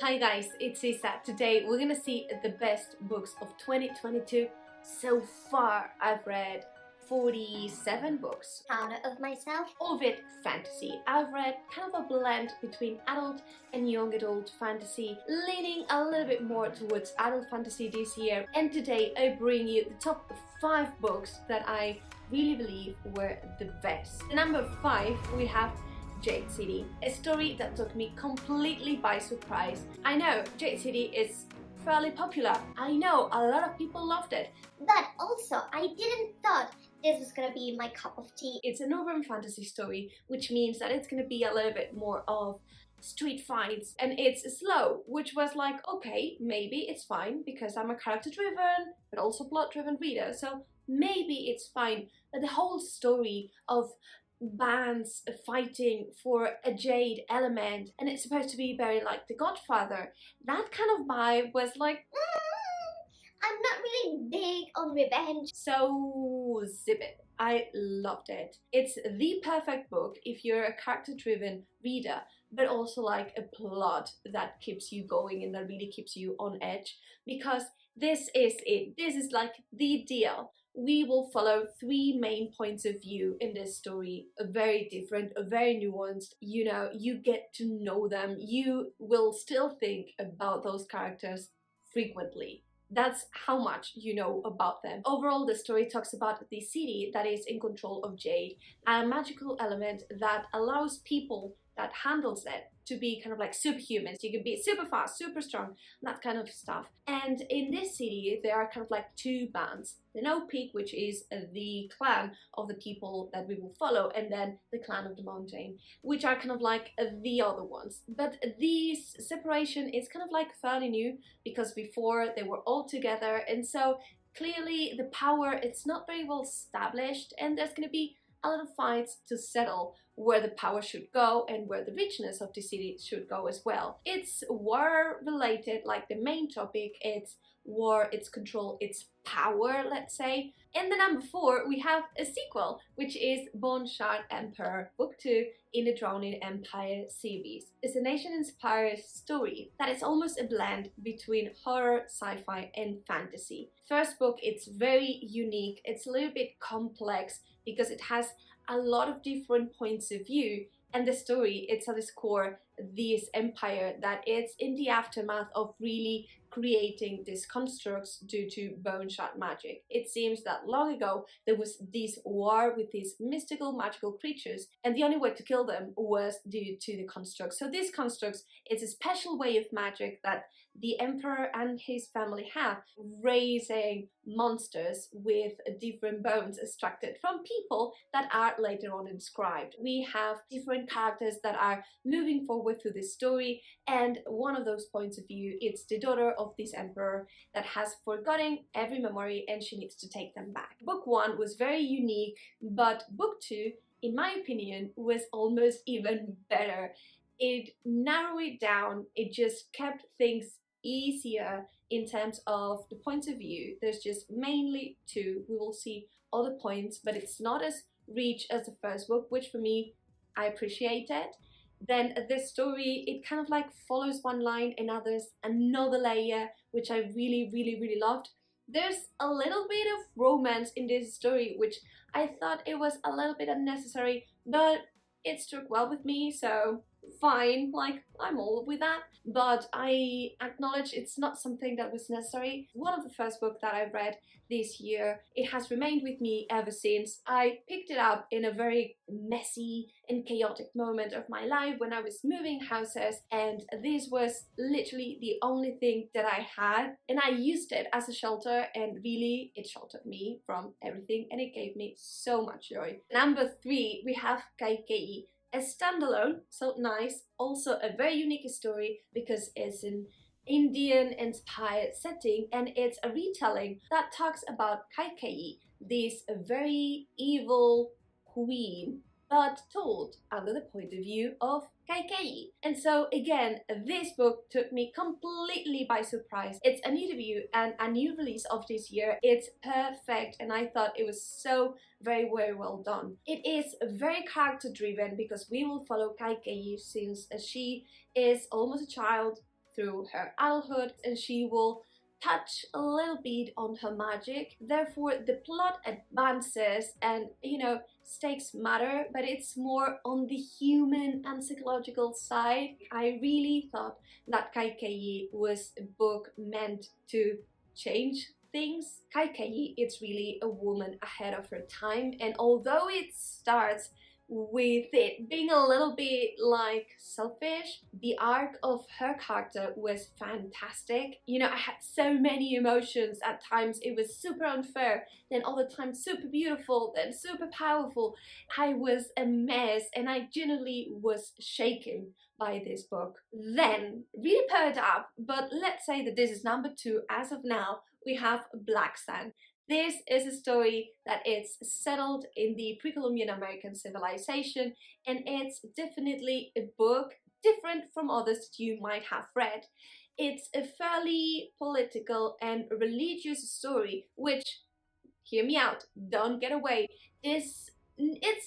Hi guys, it's Isa. Today we're gonna see the best books of 2022. So far I've read 47 books. Proud of myself. All of it fantasy. I've read kind of a blend between adult and young adult fantasy, leaning a little bit more towards adult fantasy this year. And today I bring you the top 5 books that I really believe were the best. At number 5 we have Jade City, a story that took me completely by surprise. I know Jade City is fairly popular. I know a lot of people loved it. But also, I didn't thought this was gonna be my cup of tea. It's an urban fantasy story, which means that it's gonna be a little bit more of street fights, and it's slow, which was like, okay, maybe it's fine because I'm a character-driven but also plot-driven reader, so maybe it's fine. But the whole story of bands fighting for a jade element, and it's supposed to be very like The Godfather, that kind of vibe was like, I'm not really big on revenge. so zip it. I loved it. It's the perfect book if you're a character-driven reader, but also like a plot that keeps you going and that really keeps you on edge, because this is it. This is like the deal. We will follow 3 main points of view in this story, a very different, a very nuanced. You know, you get to know them. You will still think about those characters frequently. That's how much you know about them. Overall, the story talks about the city that is in control of Jade, a magical element that allows people that handles it to be kind of like superhumans. You can be super fast, super strong, that kind of stuff. And in this city, there are kind of like 2 bands. The No Peak, which is the clan of the people that we will follow, and then the clan of the mountain, which are kind of like the other ones. But this separation is kind of like fairly new, because before they were all together, and so clearly the power, it's not very well established, and there's gonna be a lot of fights to settle where the power should go and where the richness of the city should go as well. It's war related, like the main topic, it's war, it's control, it's power, let's say. In the number 4 we have a sequel, which is Bone Shard Emperor, book 2 in the Drowning Empire series. It's a nation-inspired story that is almost a blend between horror, sci-fi and fantasy. First book, it's very unique, it's a little bit complex because it has a lot of different points of view, and the story, it's at its core this empire that it's in the aftermath of really creating these constructs due to bone shard magic. It seems that long ago there was this war with these mystical magical creatures, and the only way to kill them was due to the constructs. So these constructs, it's a special way of magic that the emperor and his family have, raising monsters with different bones extracted from people that are later on inscribed. We have different characters that are moving forward through this story, and one of those points of view, it's the daughter of this emperor that has forgotten every memory and she needs to take them back. Book 1 was very unique, but book 2, in my opinion, was almost even better. It narrowed it down, it just kept things easier in terms of the points of view. There's just mainly 2. We will see other points, but it's not as rich as the first book, which for me, I appreciated. Then this story, it kind of like follows one line and others another layer, which I really loved. There's a little bit of romance in this story, which I thought it was a little bit unnecessary, but it struck well with me, so fine, like I'm all with that. But I acknowledge it's not something that was necessary. One of the first books that I read this year, it has remained with me ever since. I picked it up in a very messy and chaotic moment of my life when I was moving houses, and this was literally the only thing that I had, and I used it as a shelter, and really it sheltered me from everything and it gave me so much joy. Number 3 we have Kaikei, a standalone, so nice, also a very unique story because it's an Indian-inspired setting, and it's a retelling that talks about Kaikei, this very evil queen, but told under the point of view of Kaikei. And so again, this book took me completely by surprise. It's a new debut and a new release of this year. It's perfect, and I thought it was so very well done. It is very character driven because we will follow Kaikei since she is almost a child through her adulthood, and she will touch a little bit on her magic. Therefore, the plot advances and, stakes matter, but it's more on the human and psychological side. I really thought that Kaikei was a book meant to change things. Kaikei, it's really a woman ahead of her time, and although it starts with it being a little bit like selfish, the arc of her character was fantastic. I had so many emotions. At times it was super unfair, then other times super beautiful, then super powerful. I was a mess and I genuinely was shaken by this book. Then, really paired up, but let's say that this is number 2 as of now, we have Black Sand. This is a story that is settled in the pre-Columbian American civilization, and it's definitely a book different from others that you might have read. It's a fairly political and religious story, which, hear me out, don't get away, it's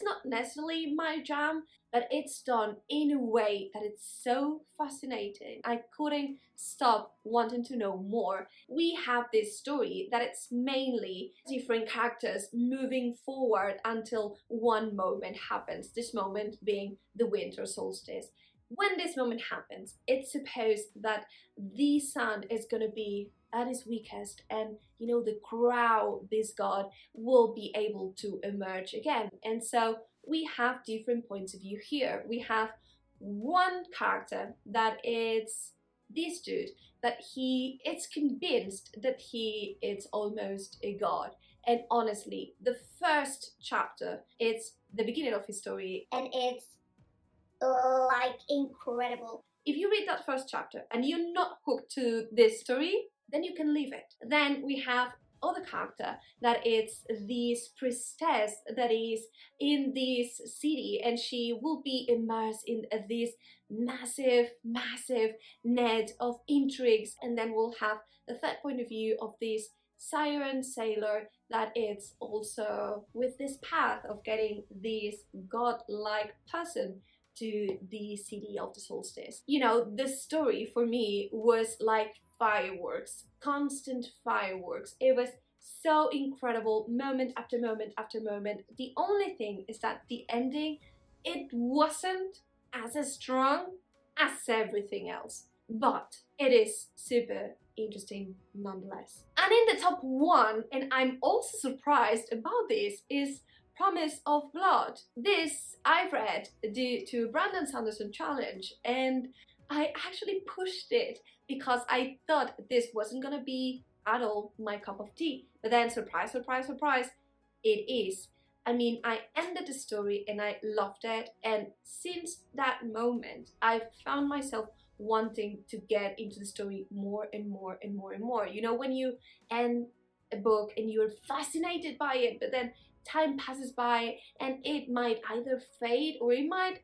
not necessarily my jam, but it's done in a way that it's so fascinating. I couldn't stop wanting to know more. We have this story that it's mainly different characters moving forward until one moment happens, this moment being the winter solstice. When this moment happens, it's supposed that the sun is gonna be at its weakest, and the crow, this god, will be able to emerge again. And so we have different points of view here. We have one character that is this dude, that he is convinced that he is almost a god. And honestly, the first chapter, it's the beginning of his story, and it's like incredible. If you read that first chapter and you're not hooked to this story, then you can leave it. Then we have other character that it's this priestess that is in this city, and she will be immersed in this massive net of intrigues. And then we'll have the third point of view of this siren sailor that it's also with this path of getting this godlike person to the city of the solstice. The story for me was like fireworks, constant fireworks. It was so incredible, moment after moment after moment. The only thing is that the ending, it wasn't as strong as everything else, but it is super interesting nonetheless. And in the top 1, and I'm also surprised about this, is Promise of Blood. This I've read due to Brandon Sanderson challenge, and I actually pushed it because I thought this wasn't gonna be at all my cup of tea. But then, surprise, surprise, surprise, it is. I mean, I ended the story and I loved it, and since that moment, I've found myself wanting to get into the story more and more and more and more. When you end a book and you're fascinated by it, but then time passes by and it might either fade or it might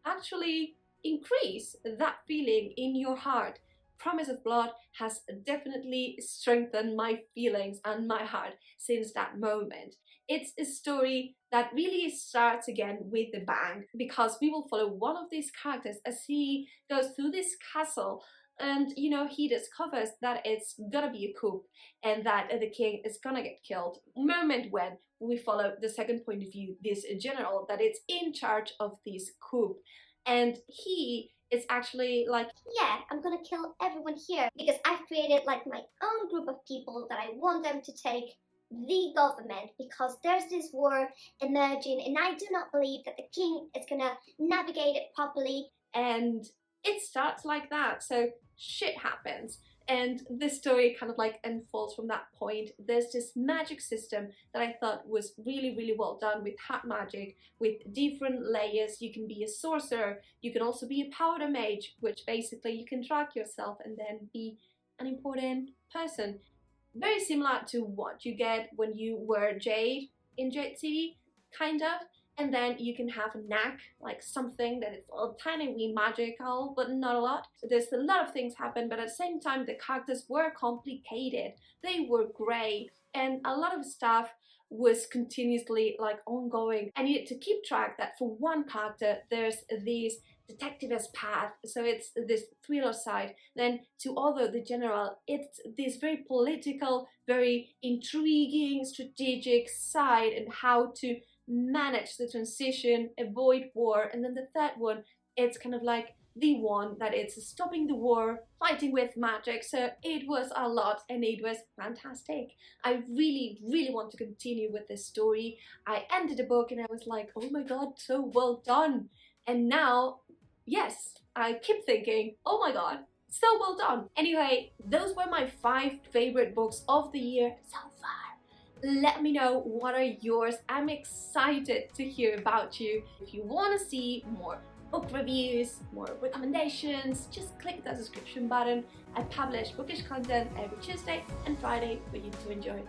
actually increase that feeling in your heart. Promise of Blood has definitely strengthened my feelings and my heart since that moment. It's a story that really starts again with a bang, because we will follow one of these characters as he goes through this castle, and he discovers that it's gonna be a coup and that the king is gonna get killed. Moment when we follow the second point of view, this general that is in charge of this coup, and he is actually like, yeah, I'm gonna kill everyone here because I've created like my own group of people that I want them to take the government, because there's this war emerging and I do not believe that the king is gonna navigate it properly. And it starts like that. So shit happens, and the story kind of like unfolds from that point. There's this magic system that I thought was really well done, with hat magic, with different layers. You can be a sorcerer, you can also be a powder mage, which basically you can drag yourself and then be an important person. Very similar to what you get when you were Jade in Jade City, kind of. And then you can have a knack, like something that is a tiny wee magical, but not a lot. There's a lot of things happen, but at the same time, the characters were complicated. They were grey, and a lot of stuff was continuously like ongoing. I needed to keep track that for one character, there's this detectivist path, so it's this thriller side. Then to other, the general, it's this very political, very intriguing, strategic side, and how to manage the transition, avoid war. And then the third one, it's kind of like the one that it's stopping the war, fighting with magic. So it was a lot, and it was fantastic. I really, really want to continue with this story. I ended the book and I was like, oh my god, so well done. And now, yes, I keep thinking, oh my god, so well done. Anyway, those were my 5 favorite books of the year so far. Let me know what are yours. I'm excited to hear about you. If you want to see more book reviews, more recommendations, just click the subscription button. I publish bookish content every Tuesday and Friday for you to enjoy.